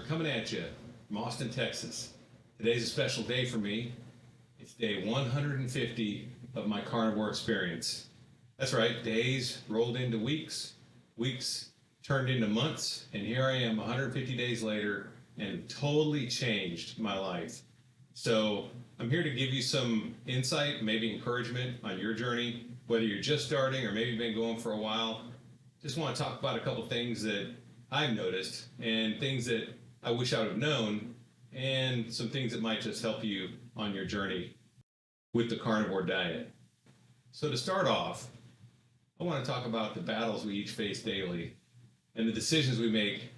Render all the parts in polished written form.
coming at you from Austin, Texas. Today's a special day for me. It's day 150 of my carnivore experience. That's right, days rolled into weeks, weeks turned into months, and here I am 150 days later and totally changed my life. So I'm here to give you some insight, maybe encouragement on your journey, whether you're just starting or maybe been going for a while. Just want to talk about a couple things that I've noticed and things that I wish I would have known, and some things that might just help you on your journey with the carnivore diet. So, to start off, I want to talk about the battles we each face daily and the decisions we make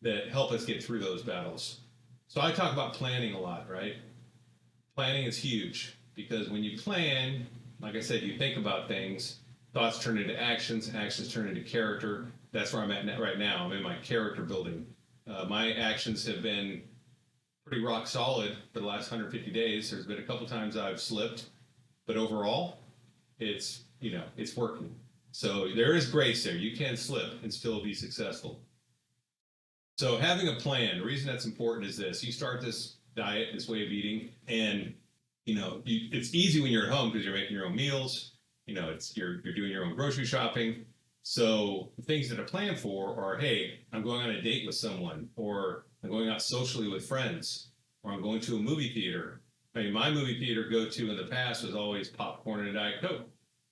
that help us get through those battles. So, I talk about planning a lot, right? Planning is huge because when you plan, like I said, you think about things, thoughts turn into actions, actions turn into character. That's where I'm at right now. I'm in my character building. My actions have been pretty rock solid for the last 150 days. There's been a couple times I've slipped, but overall, it's working. So there is grace there. You can slip and still be successful. So having a plan, the reason that's important is this: you start this diet, this way of eating, and it's easy when you're at home because you're making your own meals. You're doing your own grocery shopping. So the things that I plan for are, hey, I'm going on a date with someone, or I'm going out socially with friends, or I'm going to a movie theater. I mean, my movie theater go-to in the past was always popcorn and a Diet Coke.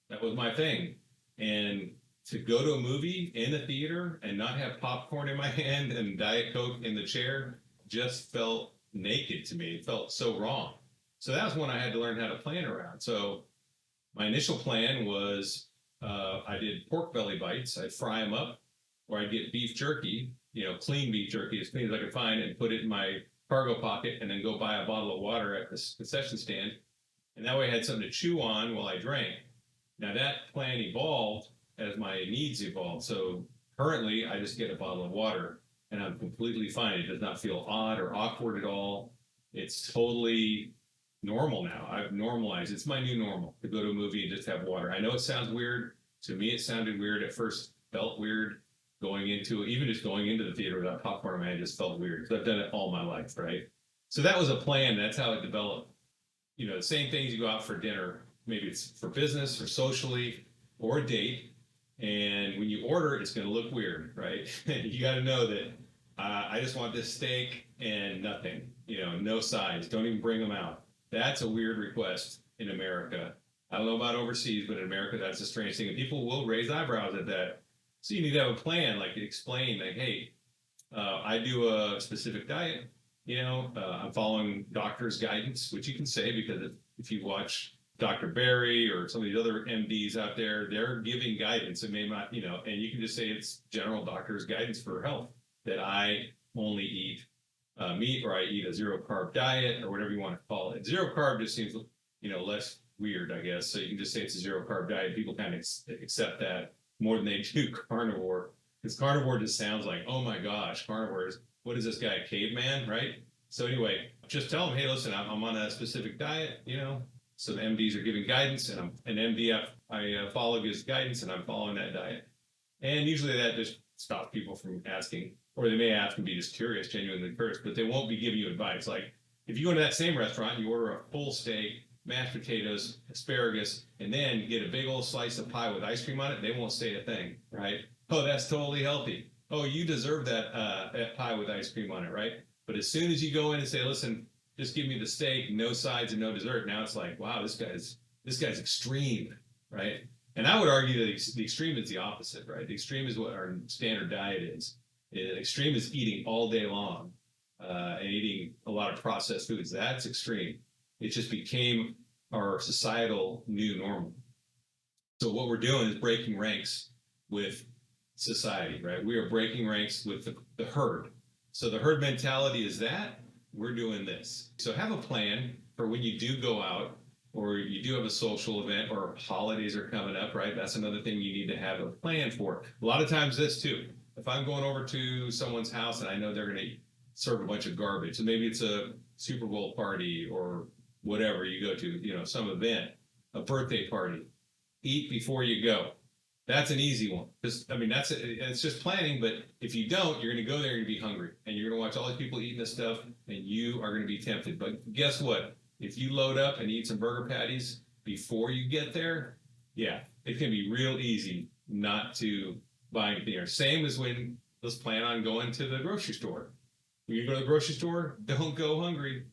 That was my thing. And to go to a movie in the theater and not have popcorn in my hand and Diet Coke in the chair just felt naked to me. It felt so wrong. So that was one I had to learn how to plan around. So my initial plan was I did pork belly bites. I'd fry them up, or I'd get beef jerky, clean beef jerky, as clean as I could find, and put it in my cargo pocket, and then go buy a bottle of water at the concession stand. And that way I had something to chew on while I drank. Now that plan evolved as my needs evolved. So currently I just get a bottle of water and I'm completely fine. It does not feel odd or awkward at all. It's totally normal now. I've normalized. It's my new normal to go to a movie and just have water. I know it sounds weird. To me, it sounded weird at first. Felt weird even just going into the theater without popcorn in my hand just felt weird because I've done it all my life, right? So that was a plan. That's how it developed. The same things you go out for dinner. Maybe it's for business or socially or a date. And when you order it, it's going to look weird, right? You got to know that I just want this steak and nothing, no sides. Don't even bring them out. That's a weird request in America. I don't know about overseas, but in America, that's a strange thing. And people will raise eyebrows at that. So you need to have a plan, like explain, like, hey, I do a specific diet. I'm following doctor's guidance, which you can say because if you watch Dr. Barry or some of these other MDs out there, they're giving guidance. It may not, and you can just say it's general doctor's guidance for health, that I only eat meat, or I eat a zero carb diet, or whatever you want to call it. Zero carb just seems, less weird, I guess. So you can just say it's a zero carb diet. People kind of accept that more than they do carnivore, because carnivore just sounds like, oh my gosh, carnivores. What is this guy, a caveman, right? So anyway, just tell them, hey, listen, I'm on a specific diet, So the MDs are giving guidance, and I'm an MD. I follow his guidance, and I'm following that diet. And usually that just stops people from asking, or they may ask and be just curious, genuinely curious, but they won't be giving you advice. Like if you go to that same restaurant, and you order a full steak, mashed potatoes, asparagus, and then get a big old slice of pie with ice cream on it, they won't say a thing, right? Oh, that's totally healthy. Oh, you deserve that pie with ice cream on it, right? But as soon as you go in and say, listen, just give me the steak, no sides and no dessert, now it's like, wow, this guy's extreme, right? And I would argue that the extreme is the opposite, right? The extreme is what our standard diet is. The extreme is eating all day long and eating a lot of processed foods. That's extreme. It just became our societal new normal. So what we're doing is breaking ranks with society, right? We are breaking ranks with the herd. So the herd mentality is that we're doing this. So have a plan for when you do go out, or you do have a social event, or holidays are coming up, right? That's another thing you need to have a plan for. A lot of times this too, if I'm going over to someone's house and I know they're going to serve a bunch of garbage, so maybe it's a Super Bowl party or whatever you go to, some event, a birthday party, eat before you go. That's an easy one. Just, I mean, it's just planning. But if you don't, you're going to go there and be hungry, and you're going to watch all these people eating this stuff, and you are going to be tempted. But guess what? If you load up and eat some burger patties before you get there, yeah, it can be real easy not to buy anything there. Same as when let's plan on going to the grocery store. When you go to the grocery store, don't go hungry.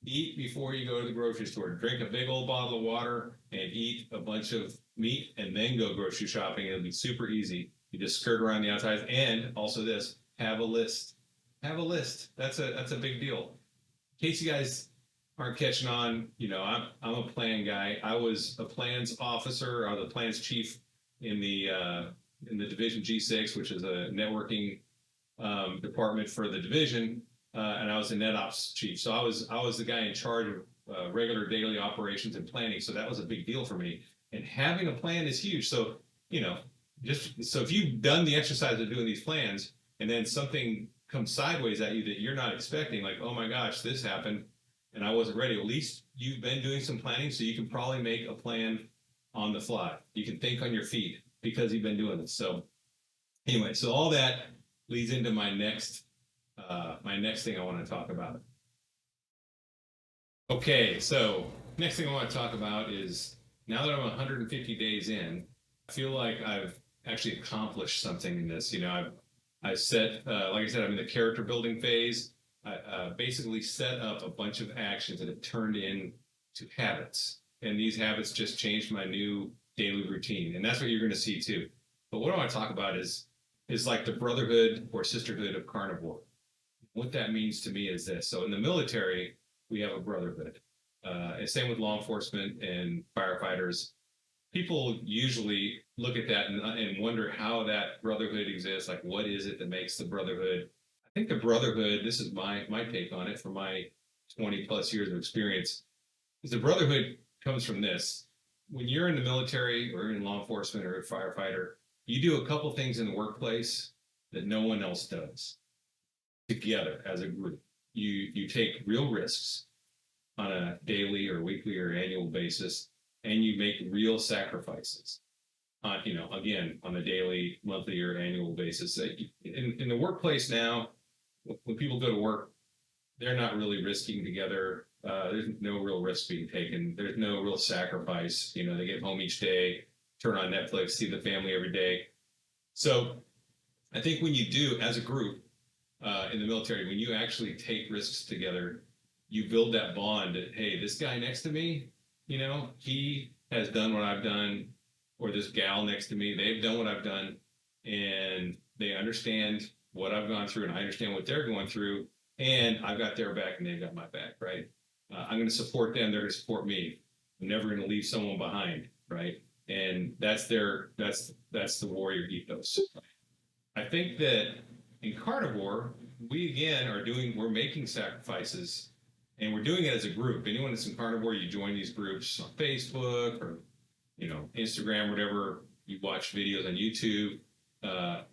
Eat before you go to the grocery store. Drink a big old bottle of water and eat a bunch of meat and then go grocery shopping. It'll be super easy. You just skirt around the outsides. And also this, have a list. Have a list. That's a big deal. In case you guys aren't catching on, I'm a plan guy. I was a plans officer, or the plans chief in the Division G6, which is a networking department for the division, and I was the net ops chief. So I was the guy in charge of regular daily operations and planning. So that was a big deal for me. And having a plan is huge. So just so if you've done the exercise of doing these plans, and then something comes sideways at you that you're not expecting, like, oh my gosh, this happened, and I wasn't ready. At least you've been doing some planning, so you can probably make a plan on the fly. You can think on your feet because you've been doing this. So anyway, so all that leads into my next thing I want to talk about. Okay, so next thing I want to talk about is now that I'm 150 days in, I feel like I've actually accomplished something in this. I've set, like I said, I'm in the character building phase. I basically set up a bunch of actions that have turned into habits, and these habits just changed my new daily routine, and that's what you're going to see too. But what I want to talk about is like the brotherhood or sisterhood of carnivore. What that means to me is this. So in the military, we have a brotherhood. And same with law enforcement and firefighters. People usually look at that and wonder how that brotherhood exists. Like, what is it that makes the brotherhood? I think the brotherhood, this is my take on it from my 20 plus years of experience, is the brotherhood comes from this. When you're in the military or in law enforcement or a firefighter, you do a couple things in the workplace that no one else does together as a group. You take real risks on a daily or weekly or annual basis, and you make real sacrifices on, again, on a daily, monthly, or annual basis. In the workplace now, when people go to work, they're not really risking together. There's no real risk being taken. There's no real sacrifice. They get home each day, turn on Netflix, see the family every day. So I think when you do, as a group, in the military, when you actually take risks together, you build that bond that, hey, this guy next to me, he has done what I've done, or this gal next to me, they've done what I've done, and they understand what I've gone through, and I understand what they're going through, and I've got their back, and they've got my back, right? I'm going to support them. They're going to support me. I'm never going to leave someone behind, right? And that's the warrior ethos. I think that in carnivore, we again we're making sacrifices, and we're doing it as a group. Anyone that's in carnivore, you join these groups on Facebook or Instagram, whatever. You watch videos on YouTube,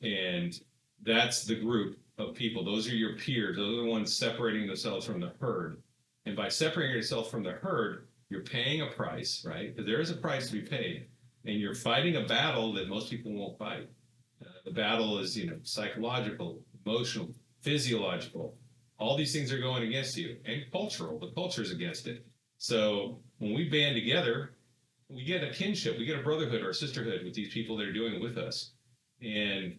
and that's the group of people. Those are your peers. Those are the ones separating themselves from the herd. And by separating yourself from the herd, you're paying a price, right? Because there is a price to be paid, and you're fighting a battle that most people won't fight. The battle is, psychological, emotional, physiological. All these things are going against you, and cultural. The culture's against it. So when we band together, we get a kinship, we get a brotherhood or a sisterhood with these people that are doing it with us, and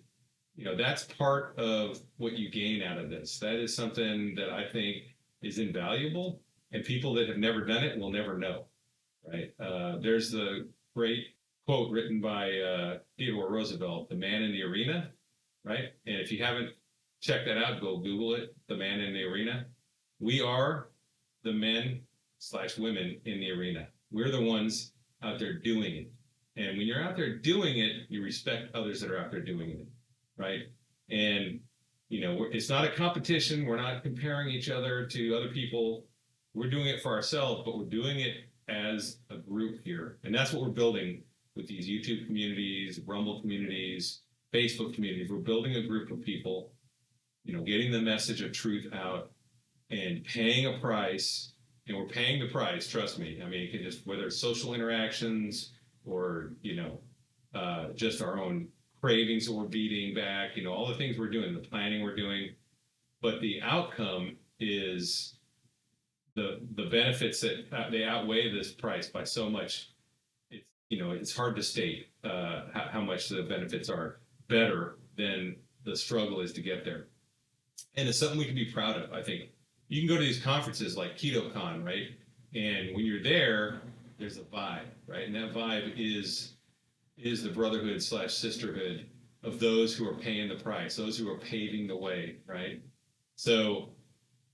that's part of what you gain out of this. That is something that I think is invaluable, and people that have never done it will never know. Right? There's the great quote written by Theodore Roosevelt, "The Man in the Arena," right? And if you haven't checked that out, go Google it, "The Man in the Arena." We are the men/women in the arena. We're the ones out there doing it. And when you're out there doing it, you respect others that are out there doing it, right? And, it's not a competition. We're not comparing each other to other people. We're doing it for ourselves, but we're doing it as a group here. And that's what we're building with these YouTube communities, Rumble communities, Facebook communities. We're building a group of people, getting the message of truth out and paying a price. And we're paying the price, trust me. I mean, it can just, whether it's social interactions or, just our own cravings that we're beating back, all the things we're doing, the planning we're doing. But the outcome is the benefits that they outweigh this price by so much. It's hard to state how much the benefits are better than the struggle is to get there. And it's something we can be proud of. I think you can go to these conferences like KetoCon, right? And when you're there, there's a vibe, right? And that vibe is the brotherhood slash sisterhood of those who are paying the price, those who are paving the way, right? So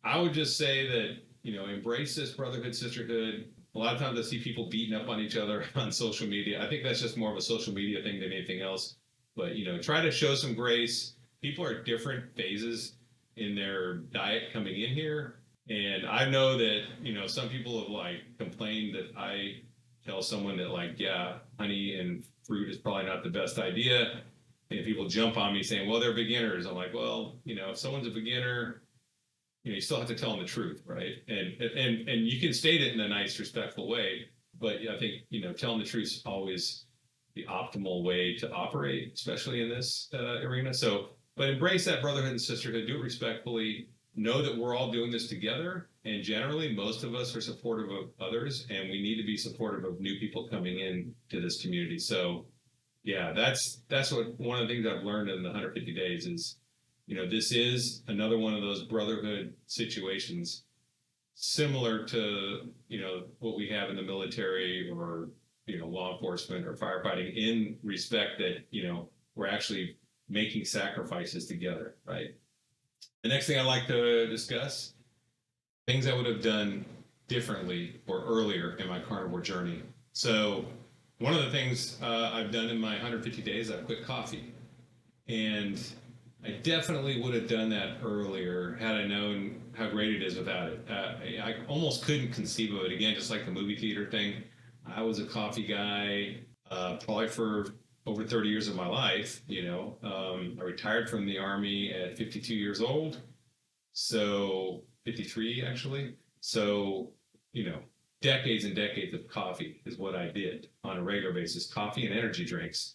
I would just say that, embrace this brotherhood, sisterhood. A lot of times I see people beating up on each other on social media. I think that's just more of a social media thing than anything else. But, try to show some grace. People are at different phases in their diet coming in here. And I know that, some people have like complained that I tell someone that like, yeah, honey and fruit is probably not the best idea. And people jump on me saying, well, they're beginners. I'm like, well, if someone's a beginner, you still have to tell them the truth, right? And you can state it in a nice, respectful way, but I think telling the truth is always the optimal way to operate, especially in this arena. So, but embrace that brotherhood and sisterhood. Do it respectfully. Know that we're all doing this together, and generally, most of us are supportive of others, and we need to be supportive of new people coming in to this community. So, yeah, that's what one of the things I've learned in the 150 days is. This is another one of those brotherhood situations similar to, what we have in the military or, law enforcement or firefighting in respect that, we're actually making sacrifices together, right? The next thing I'd like to discuss, things I would have done differently or earlier in my carnivore journey. So one of the things I've done in my 150 days, I've quit coffee. And I definitely would have done that earlier had I known how great it is without it. I almost couldn't conceive of it again, just like the movie theater thing. I was a coffee guy probably for over 30 years of my life. I retired from the Army at 52 years old, so 53 actually. So, decades and decades of coffee is what I did on a regular basis, coffee and energy drinks.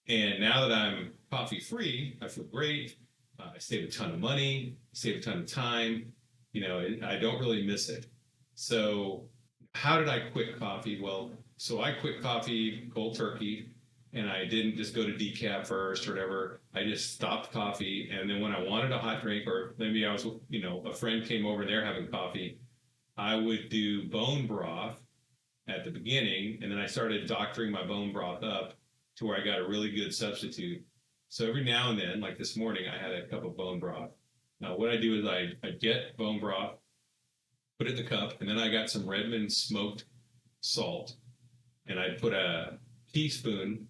And now that I'm coffee free, I feel great. I save a ton of money, save a ton of time. I don't really miss it. So, how did I quit coffee? Well, so I quit coffee cold turkey, and I didn't just go to decaf first or whatever. I just stopped coffee, and then when I wanted a hot drink, or maybe I was, a friend came over and they're having coffee, I would do bone broth at the beginning, and then I started doctoring my bone broth up to where I got a really good substitute. So every now and then, like this morning, I had a cup of bone broth. Now, what I do is I get bone broth, put it in the cup, and then I got some Redmond smoked salt, and I put a teaspoon,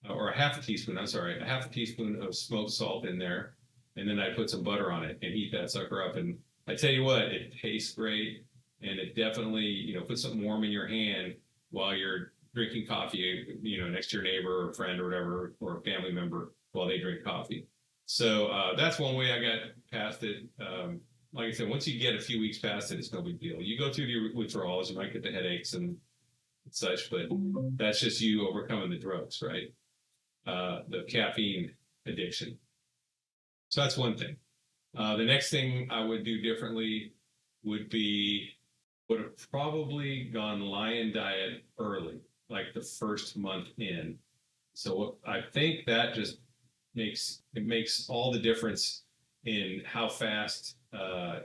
or a half a teaspoon, a half a teaspoon of smoked salt in there, and then I put some butter on it and heat that sucker up. And I tell you what, it tastes great, and it definitely, puts something warm in your hand while you're drinking coffee, next to your neighbor or friend or whatever, or a family member while they drink coffee. So that's one way I got past it. Like I said, once you get a few weeks past it, it's no big deal. You go through the withdrawals, you might get the headaches and such, but that's just you overcoming the drugs, right? The caffeine addiction. So that's one thing. The next thing I would do differently would have probably gone lion diet early, like the first month in. So I think that just makes all the difference in how fast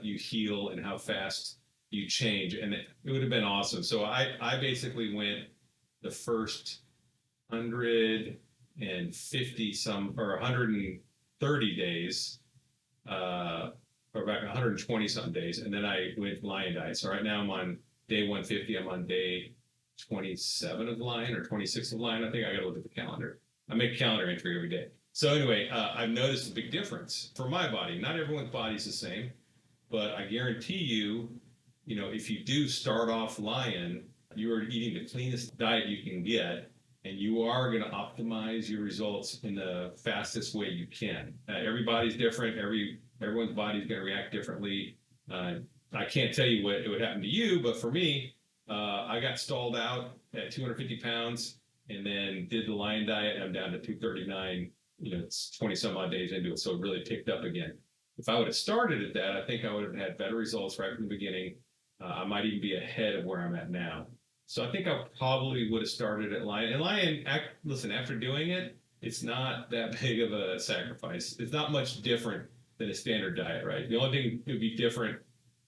you heal and how fast you change. And it would have been awesome. So I basically went the first 150 or 130 days, or back 120 something days, and then I went lion diet. So right now I'm on day 150. I'm on day 27 of lion or 26 of lion. I think I got to look at the calendar. I make a calendar entry every day. So anyway, I've noticed a big difference for my body. Not everyone's body's the same, but I guarantee you, if you do start off lion, you are eating the cleanest diet you can get, and you are going to optimize your results in the fastest way you can. Everybody's different. Everyone's body's going to react differently. I can't tell you what it would happen to you, but for me, I got stalled out at 250 pounds, and then did the Lion diet, and I'm down to 239. It's 20 some odd days into it, so it really picked up again. If I would have started at that, I think I would have had better results right from the beginning. I might even be ahead of where I'm at now. So I think I probably would have started at Lion. And Lion, listen, after doing it, it's not that big of a sacrifice. It's not much different than a standard diet, right? The only thing that would be different,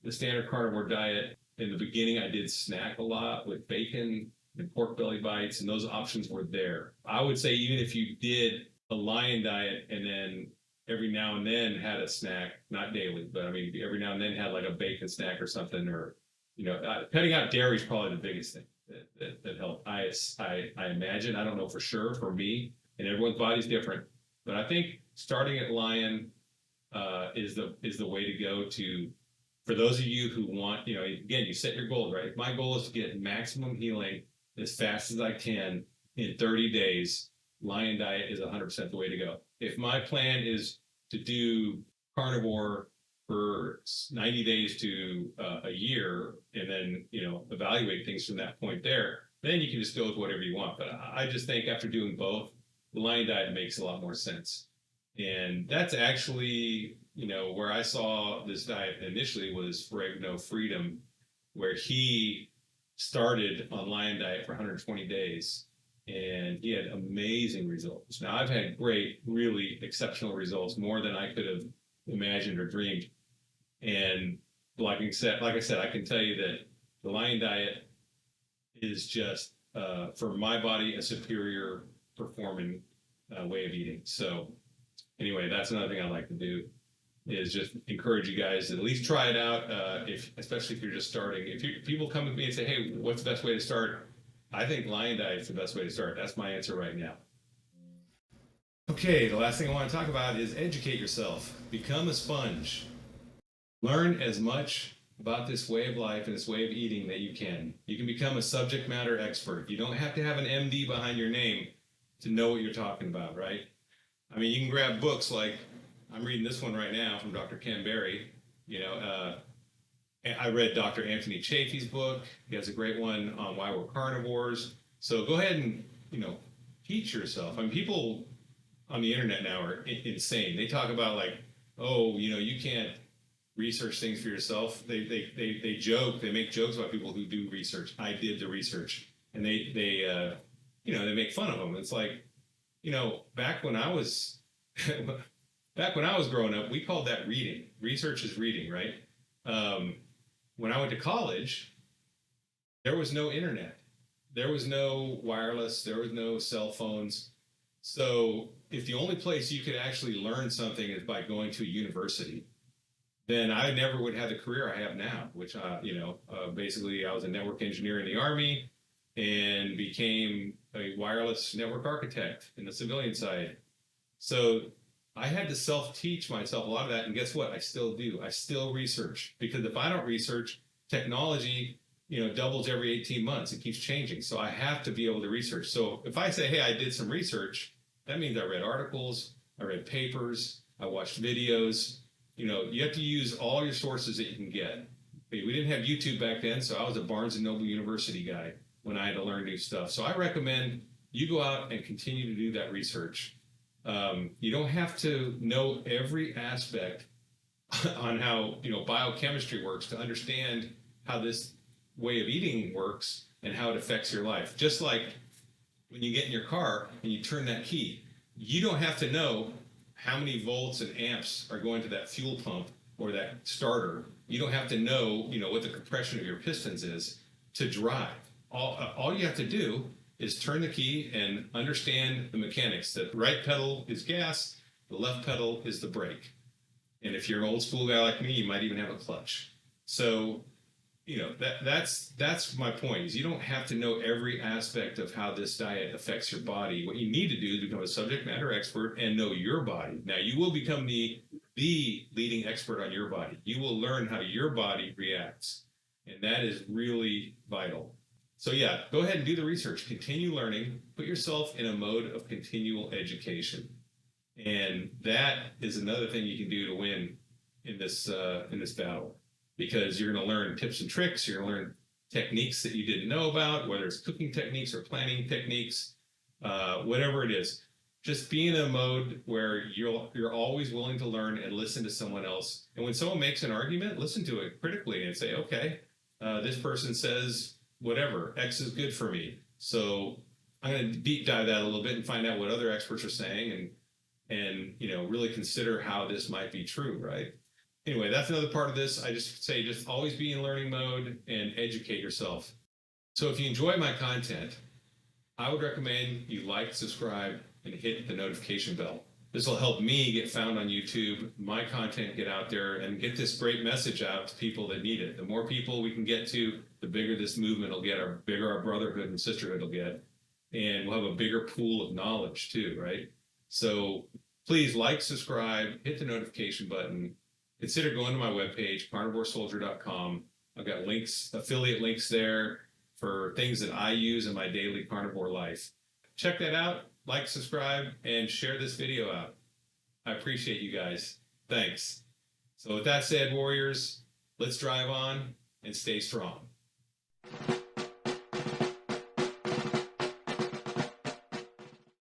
the standard carnivore diet, in the beginning, I did snack a lot with bacon and pork belly bites, and those options were there. I would say even if you did a Lion diet and then every now and then had a snack, not daily, but I mean every now and then had like a bacon snack or something, or cutting out dairy is probably the biggest thing that helped. I imagine, I don't know for sure for me, and everyone's body's different, but I think starting at Lion is the way to go to. For those of you who want, again, you set your goals, right? My goal is to get maximum healing as fast as I can in 30 days. Lion diet is 100% the way to go. If my plan is to do carnivore for 90 days to a year, and then evaluate things from that point there, then you can just go with whatever you want. But I just think after doing both, the Lion diet makes a lot more sense. And that's actually, where I saw this diet initially was Regno Freedom, where he started on Lion diet for 120 days, and he had amazing results. Now I've had great, really exceptional results, more than I could have imagined or dreamed. And like I said, I can tell you that the Lion diet is just, for my body, a superior performing way of eating. So anyway, that's another thing I like to do, is just encourage you guys to at least try it out. Especially if you're just starting. If people come to me and say, "Hey, what's the best way to start?" I think Lion diet is the best way to start. That's my answer right now. Okay, the last thing I want to talk about is educate yourself. Become a sponge. Learn as much about this way of life and this way of eating that you can. You can become a subject matter expert. You don't have to have an MD behind your name to know what you're talking about, right? I mean, you can grab books like, I'm reading this one right now from Dr. Ken Berry. I read Dr. Anthony Chaffee's book. He has a great one on why we're carnivores. So go ahead and, teach yourself. I mean, people on the internet now are insane. They talk about like, oh, you can't research things for yourself. They joke. They make jokes about people who do research. I did the research, and they make fun of them. It's like, back when I was growing up, we called that reading. Research is reading, right? When I went to college, there was no internet. There was no wireless. There was no cell phones. So if the only place you could actually learn something is by going to a university, then I never would have the career I have now, which, basically I was a network engineer in the Army and became a wireless network architect in the civilian side. So I had to self-teach myself a lot of that, and guess what? I still do. I still research, because if I don't research, technology, doubles every 18 months. It keeps changing. So I have to be able to research. So if I say, hey, I did some research, that means I read articles, I read papers, I watched videos. You have to use all your sources that you can get. We didn't have YouTube back then, so I was a Barnes and Noble University guy when I had to learn new stuff. So I recommend you go out and continue to do that research. You don't have to know every aspect on how biochemistry works to understand how this way of eating works and how it affects your life. Just like when you get in your car and you turn that key, you don't have to know how many volts and amps are going to that fuel pump or that starter. You don't have to know, what the compression of your pistons is to drive. All you have to do is turn the key and understand the mechanics. The right pedal is gas, the left pedal is the brake. And if you're an old school guy like me, you might even have a clutch. So, that's my point, is you don't have to know every aspect of how this diet affects your body. What you need to do is become a subject matter expert and know your body. Now, you will become the leading expert on your body. You will learn how your body reacts. And that is really vital. So yeah, go ahead and do the research, continue learning, put yourself in a mode of continual education. And that is another thing you can do to win in this battle, because you're going to learn tips and tricks. You're going to learn techniques that you didn't know about, whether it's cooking techniques or planning techniques. whatever it is. Just be in a mode where you're always willing to learn and listen to someone else. And when someone makes an argument, listen to it critically and say, okay, this person says whatever, X is good for me. So I'm going to deep dive that a little bit and find out what other experts are saying, and really consider how this might be true, right? Anyway, that's another part of this. I just say just always be in learning mode and educate yourself. So if you enjoy my content, I would recommend you like, subscribe, and hit the notification bell. This will help me get found on YouTube, my content get out there, and get this great message out to people that need it. The more people we can get to, the bigger this movement will get, the bigger our brotherhood and sisterhood will get, and we'll have a bigger pool of knowledge too, right? So please like, subscribe, hit the notification button. Consider going to my webpage, carnivoresoldier.com. I've got links, affiliate links there for things that I use in my daily carnivore life. Check that out, like, subscribe, and share this video out. I appreciate you guys. Thanks. So with that said, warriors, let's drive on and stay strong.